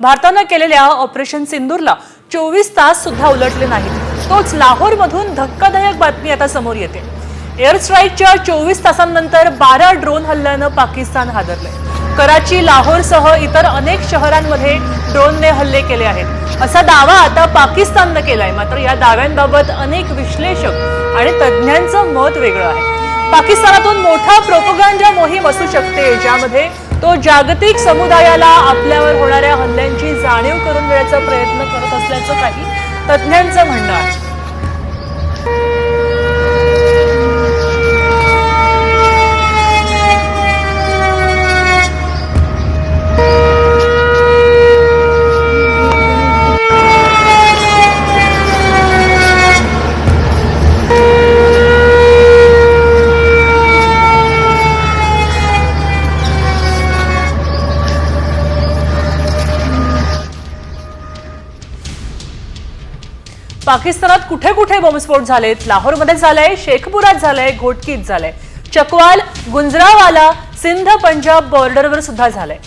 भारतानं केलेल्या ऑपरेशन सिंदूरला 24 तास सुद्धा उलटले नाहीत। तोच लाहोरमधून धक्कादायक बातमी आता समोर येते। एअर स्ट्राईकच्या 24 तासांनंतर 12 ड्रोन हल्ल्यानं पाकिस्तान हादरले। कराची, लाहोरसह इतर अनेक शहरांमध्ये ड्रोनने हल्ले केले आहेत असा दावा आता पाकिस्ताननं केलाय। मात्र या दाव्यांबाबत अनेक विश्लेषक आणि तज्ज्ञांचं मत वेगळं आहे। पाकिस्तानातून मोठा प्रोपगंडा मोहीम असू शकते, ज्यामध्ये तो जागतिक समुदायाला आपल्यावर होणाऱ्या हल्ल्यांची जाणीव करून देण्याचा प्रयत्न करत असल्याचं काही तज्ज्ञांचं म्हणणं आहे। पाकिस्तानात कुठे कुठे बॉम्बस्फोट झालेत? लाहोरमध्ये झालंय, शेखपुरात झालंय, घोटकीत झालंय, चकवाल, गुंजरावाला, सिंध पंजाब बॉर्डरवर सुद्धा झालंय।